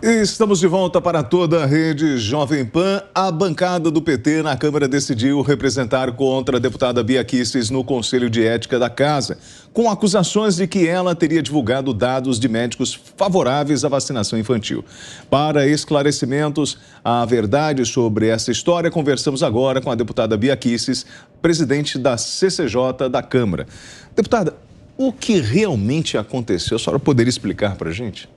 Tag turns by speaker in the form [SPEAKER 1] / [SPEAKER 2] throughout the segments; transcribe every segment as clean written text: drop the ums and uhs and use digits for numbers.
[SPEAKER 1] Estamos de volta para toda a rede Jovem Pan. A bancada do PT na Câmara decidiu representar contra a deputada Bia Kicis no Conselho de Ética da Casa, com acusações de que ela teria divulgado dados de médicos favoráveis à vacinação infantil. Para esclarecimentos à verdade sobre essa história, conversamos agora com a deputada Bia Kicis, presidente da CCJ da Câmara. Deputada, o que realmente aconteceu? A senhora poderia explicar para a gente?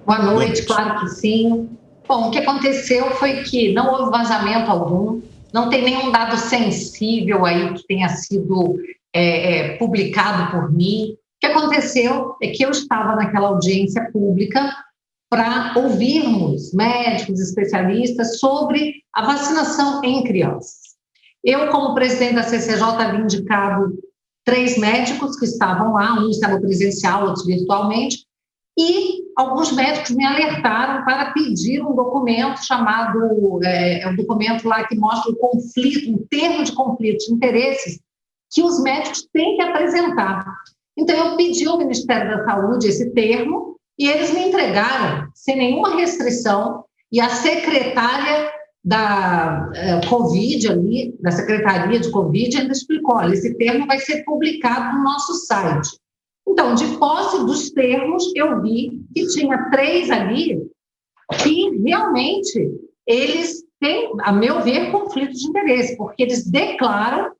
[SPEAKER 2] Boa noite, claro que sim. Bom, o que aconteceu foi que não houve vazamento algum, não tem nenhum dado sensível aí que tenha sido publicado por mim. O que aconteceu é que eu estava naquela audiência pública para ouvirmos médicos, especialistas sobre a vacinação em crianças. Eu, como presidente da CCJ, havia indicado 3 médicos que estavam lá, um estava presencial, outro virtualmente, e alguns médicos me alertaram para pedir um documento chamado, um documento lá que mostra o conflito, um termo de conflito de interesses que os médicos têm que apresentar. Então, eu pedi ao Ministério da Saúde esse termo e eles me entregaram sem nenhuma restrição, e a secretária da Covid ali, da Secretaria de Covid, ainda explicou, olha, esse termo vai ser publicado no nosso site. Então, de posse dos termos, eu vi que tinha 3 ali que realmente eles têm, a meu ver, conflito de interesse, porque eles declaram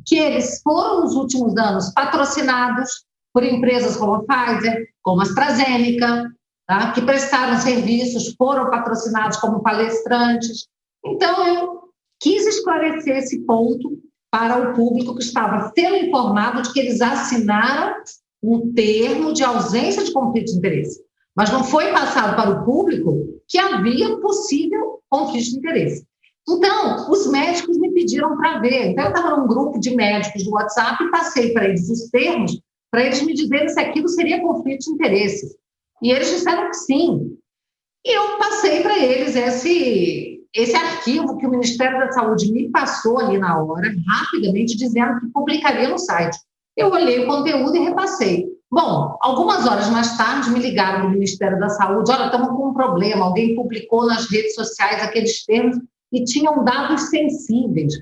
[SPEAKER 2] que eles foram, nos últimos anos, patrocinados por empresas como a Pfizer, como a AstraZeneca, tá? Que prestaram serviços, foram patrocinados como palestrantes. Então, eu quis esclarecer esse ponto para o público que estava sendo informado de que eles assinaram um termo de ausência de conflito de interesse, mas não foi passado para o público que havia possível conflito de interesse. Então, os médicos me pediram para ver. Então, eu estava num grupo de médicos do WhatsApp e passei para eles os termos, para eles me dizerem se aquilo seria conflito de interesse. E eles disseram que sim. E eu passei para eles esse arquivo que o Ministério da Saúde me passou ali na hora, rapidamente, dizendo que publicaria no site. Eu olhei o conteúdo e repassei. Bom, algumas horas mais tarde me ligaram do Ministério da Saúde, olha, estamos com um problema, alguém publicou nas redes sociais aqueles termos e tinham dados sensíveis.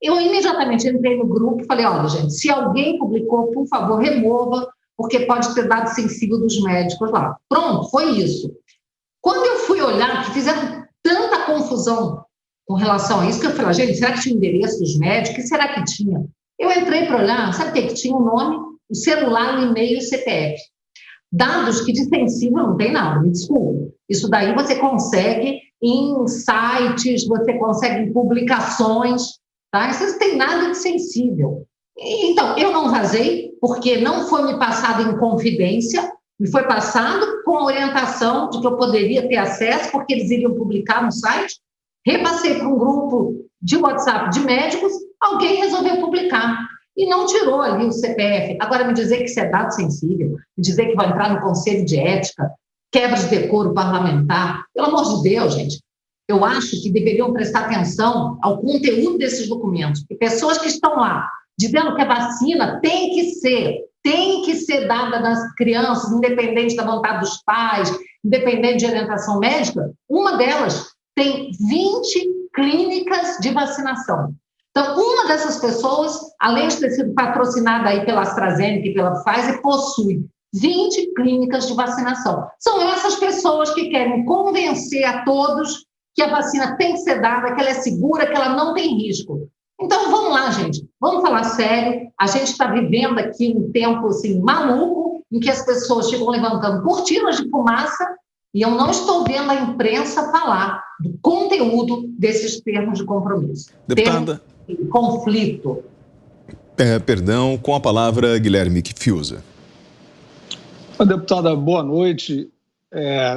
[SPEAKER 2] Eu imediatamente entrei no grupo e falei, olha, gente, se alguém publicou, por favor, remova, porque pode ter dado sensível dos médicos lá. Pronto, foi isso. Quando eu fui olhar, que fizeram tanta confusão com relação a isso, que eu falei, gente, será que tinha endereço dos médicos? O que será que tinha? Eu entrei para olhar, sabe o que tinha? O nome, o celular, o e-mail e o CPF. Dados que de sensível não tem nada, me desculpe. Isso daí você consegue em sites, você consegue em publicações, tá? Isso não tem nada de sensível. Então, eu não vazei, porque não foi me passado em confidência, me foi passado com a orientação de que eu poderia ter acesso, porque eles iriam publicar no site. Repassei para um grupo de WhatsApp de médicos, alguém resolveu publicar e não tirou ali o CPF. Agora, me dizer que isso é dado sensível, me dizer que vai entrar no Conselho de Ética, quebra de decoro parlamentar, pelo amor de Deus, gente, eu acho que deveriam prestar atenção ao conteúdo desses documentos, e pessoas que estão lá dizendo que a vacina tem que ser dada nas crianças, independente da vontade dos pais, independente de orientação médica, uma delas tem 20 clínicas de vacinação. Então, uma dessas pessoas, além de ter sido patrocinada aí pela AstraZeneca e pela Pfizer, possui 20 clínicas de vacinação. São essas pessoas que querem convencer a todos que a vacina tem que ser dada, que ela é segura, que ela não tem risco. Então, vamos lá, gente. Vamos falar sério. A gente está vivendo aqui um tempo assim, maluco, em que as pessoas ficam levantando cortinas de fumaça, e eu não estou vendo a imprensa falar do conteúdo desses termos de compromisso.
[SPEAKER 1] Deputada.
[SPEAKER 2] Termos de conflito.
[SPEAKER 1] Perdão, com a palavra, Guilherme Fiuza.
[SPEAKER 3] Deputada, boa noite.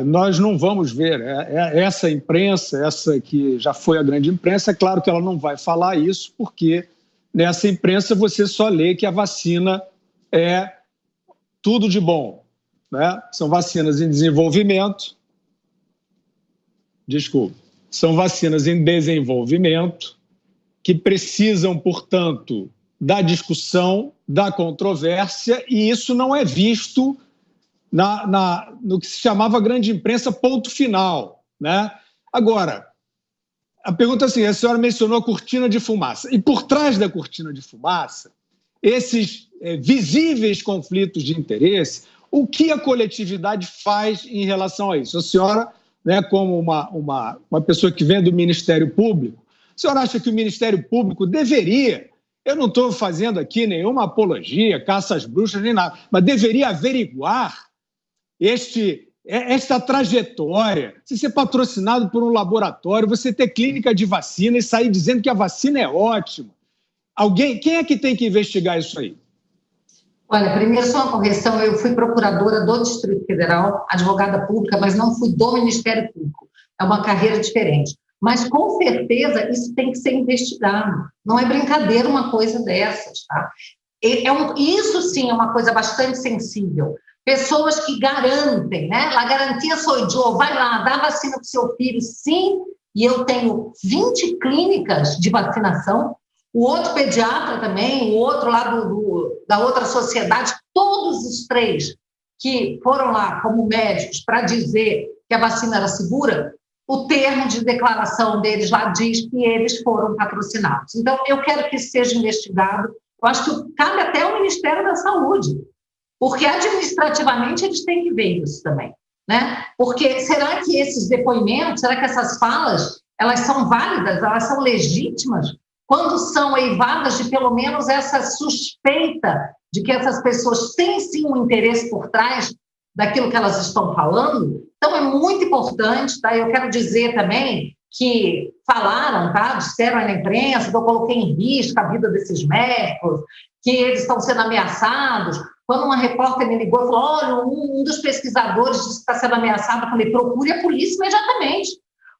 [SPEAKER 3] Nós não vamos ver essa imprensa, essa que já foi a grande imprensa, é claro que ela não vai falar isso, porque nessa imprensa você só lê que a vacina é tudo de bom, né? São vacinas em desenvolvimento, são vacinas em desenvolvimento que precisam, portanto, da discussão, da controvérsia, e isso não é visto no que se chamava grande imprensa, ponto final, né? Agora, a pergunta é assim, a senhora mencionou a cortina de fumaça, e por trás da cortina de fumaça, esses visíveis conflitos de interesse, o que a coletividade faz em relação a isso? A senhora, né, como uma pessoa que vem do Ministério Público, a senhora acha que o Ministério Público deveria, eu não estou fazendo aqui nenhuma apologia, caça às bruxas, nem nada, mas deveria averiguar esta trajetória, se ser patrocinado por um laboratório, você ter clínica de vacina e sair dizendo que a vacina é ótima. Quem é que tem que investigar isso aí?
[SPEAKER 2] Olha, primeiro só uma correção, eu fui procuradora do Distrito Federal, advogada pública, mas não fui do Ministério Público. É uma carreira diferente. Mas, com certeza, isso tem que ser investigado. Não é brincadeira uma coisa dessas, tá? Isso, sim, é uma coisa bastante sensível. Pessoas que garantem, né? A garantia sou eu, vai lá, dá vacina para o seu filho, sim, e eu tenho 20 clínicas de vacinação, o outro pediatra também, o outro lá da outra sociedade, todos os três que foram lá como médicos para dizer que a vacina era segura, o termo de declaração deles lá diz que eles foram patrocinados. Então, eu quero que isso seja investigado. Eu acho que cabe até ao Ministério da Saúde, porque administrativamente eles têm que ver isso também, né? Porque será que esses depoimentos, será que essas falas, elas são válidas, elas são legítimas, quando são eivadas de pelo menos essa suspeita de que essas pessoas têm sim um interesse por trás daquilo que elas estão falando? Então, é muito importante, tá? Eu quero dizer também que falaram, tá? Disseram aí na imprensa que eu coloquei em risco a vida desses médicos, que eles estão sendo ameaçados. Quando uma repórter me ligou e falou, olha, um dos pesquisadores disse que está sendo ameaçado, eu falei, procure a polícia imediatamente.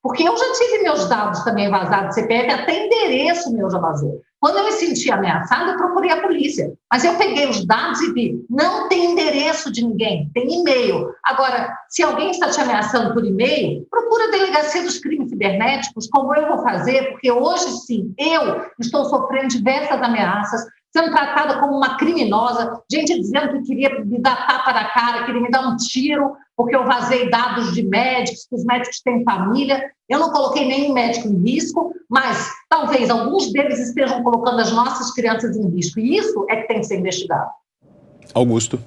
[SPEAKER 2] Porque eu já tive meus dados também vazados de CPF, até endereço meu já vazou. Quando eu me senti ameaçada, eu procurei a polícia. Mas eu peguei os dados e vi, não tem endereço de ninguém, tem e-mail. Agora, se alguém está te ameaçando por e-mail, procura a Delegacia dos Crimes Cibernéticos, como eu vou fazer, porque hoje sim, eu estou sofrendo diversas ameaças, sendo tratada como uma criminosa, gente dizendo que queria me dar tapa na cara, queria me dar um tiro, porque eu vazei dados de médicos, que os médicos têm família. Eu não coloquei nenhum médico em risco, mas talvez alguns deles estejam colocando as nossas crianças em risco. E isso é que tem que ser investigado.
[SPEAKER 1] Augusto.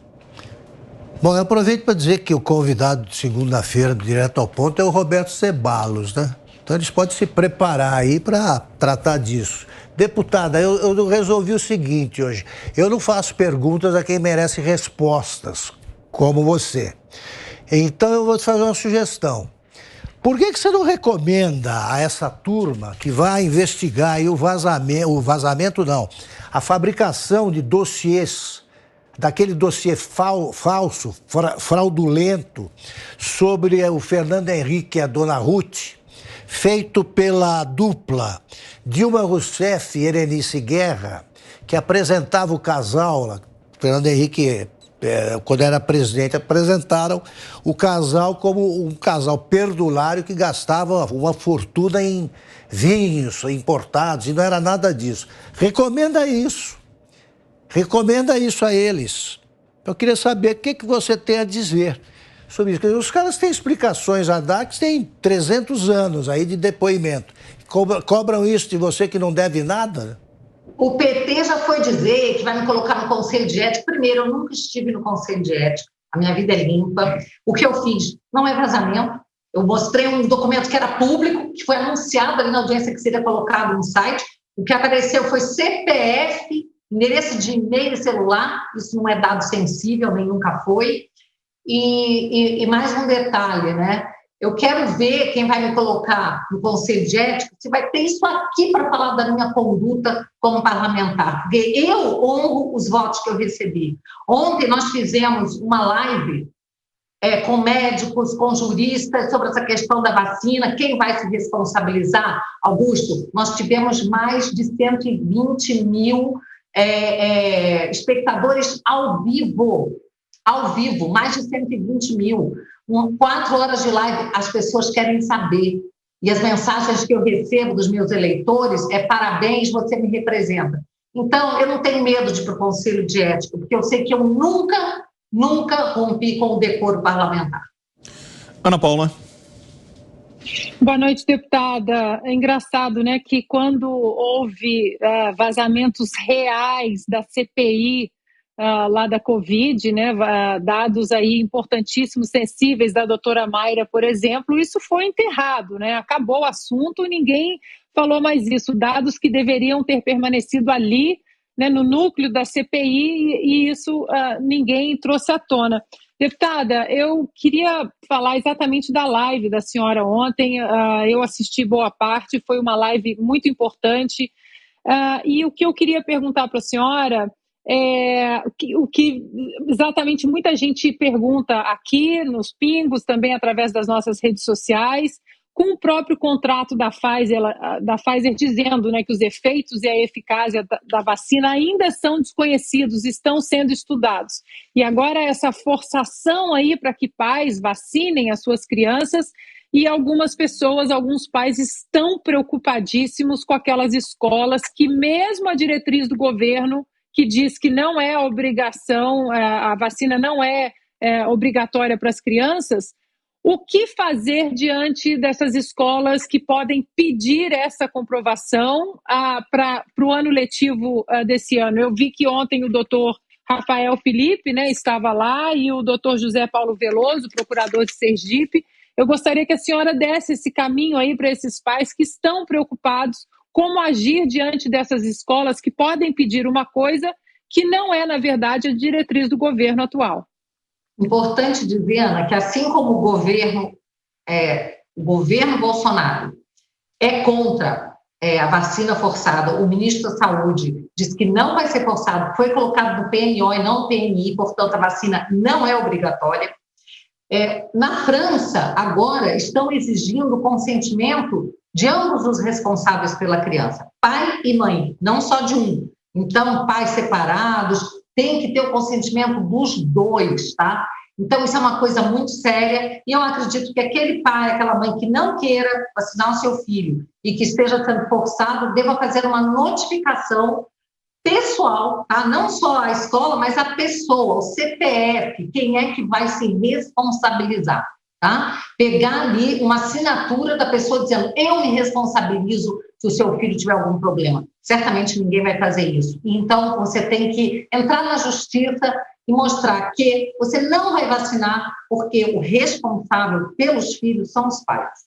[SPEAKER 4] Bom, eu aproveito para dizer que o convidado de segunda-feira, direto ao ponto, é o Roberto Ceballos, né? Então eles podem se preparar aí para tratar disso. Deputada, eu resolvi o seguinte hoje. Eu não faço perguntas a quem merece respostas, como você. Então eu vou te fazer uma sugestão. Por que você não recomenda a essa turma que vai investigar aí a fabricação de dossiês, daquele dossiê falso, fraudulento, sobre o Fernando Henrique e a dona Ruth, feito pela dupla Dilma Rousseff e Erenice Guerra, que apresentava o casal, Fernando Henrique, quando era presidente, apresentaram o casal como um casal perdulário que gastava uma fortuna em vinhos importados, e não era nada disso. Recomenda isso a eles. Eu queria saber o que você tem a dizer sobre isso. Os caras têm explicações a dar que têm 300 anos aí de depoimento. Cobram isso de você que não deve nada?
[SPEAKER 2] O PT já foi dizer que vai me colocar no Conselho de Ética. Primeiro, eu nunca estive no Conselho de Ética. A minha vida é limpa. O que eu fiz não é vazamento. Eu mostrei um documento que era público, que foi anunciado ali na audiência que seria colocado no site. O que apareceu foi CPF, endereço de e-mail e celular. Isso não é dado sensível, nem nunca foi. E mais um detalhe, né? Eu quero ver quem vai me colocar no Conselho de Ética, se vai ter isso aqui para falar da minha conduta como parlamentar, porque eu honro os votos que eu recebi. Ontem nós fizemos uma live com médicos, com juristas, sobre essa questão da vacina, quem vai se responsabilizar? Augusto, nós tivemos mais de 120 mil espectadores ao vivo, mais de 120 mil. 4 horas de live, as pessoas querem saber. E as mensagens que eu recebo dos meus eleitores parabéns, você me representa. Então, eu não tenho medo de ir para o Conselho de Ética, porque eu sei que eu nunca nunca rompi com o decoro parlamentar.
[SPEAKER 1] Ana Paula.
[SPEAKER 5] Boa noite, deputada. É engraçado, né, que quando houve vazamentos reais da CPI lá da Covid, né, dados aí importantíssimos, sensíveis da doutora Mayra, por exemplo, isso foi enterrado, né, acabou o assunto, ninguém falou mais isso, dados que deveriam ter permanecido ali, né, no núcleo da CPI, e isso ninguém trouxe à tona. Deputada, eu queria falar exatamente da live da senhora ontem. Eu assisti boa parte, foi uma live muito importante. E o que eu queria perguntar para a senhora é o que exatamente muita gente pergunta aqui nos Pingos, também através das nossas redes sociais, com o próprio contrato da Pfizer dizendo, né, que os efeitos e a eficácia da vacina ainda são desconhecidos, estão sendo estudados. E agora essa forçação aí para que pais vacinem as suas crianças, e algumas pessoas, alguns pais estão preocupadíssimos com aquelas escolas que mesmo a diretriz do governo, que diz que não é obrigação, a vacina não é obrigatória para as crianças, o que fazer diante dessas escolas que podem pedir essa comprovação para o ano letivo desse ano? Eu vi que ontem o doutor Rafael Felipe, né, estava lá, e o doutor José Paulo Veloso, procurador de Sergipe. Eu gostaria que a senhora desse esse caminho aí para esses pais que estão preocupados, como agir diante dessas escolas que podem pedir uma coisa que não é, na verdade, a diretriz do governo atual.
[SPEAKER 2] Importante dizer, Ana, que assim como o governo Bolsonaro é contra a vacina forçada, o ministro da Saúde diz que não vai ser forçado, foi colocado no PMO e não no PMI, portanto a vacina não é obrigatória. Na França, agora, estão exigindo o consentimento de ambos os responsáveis pela criança, pai e mãe, não só de um. Então, pais separados, tem que ter o consentimento dos dois, tá? Então, isso é uma coisa muito séria, e eu acredito que aquele pai, aquela mãe que não queira vacinar o seu filho e que esteja sendo forçado, deva fazer uma notificação pessoal, tá? Não só a escola, mas a pessoa, o CPF, quem é que vai se responsabilizar, tá? Pegar ali uma assinatura da pessoa dizendo, eu me responsabilizo se o seu filho tiver algum problema. Certamente ninguém vai fazer isso. Então, você tem que entrar na justiça e mostrar que você não vai vacinar porque o responsável pelos filhos são os pais.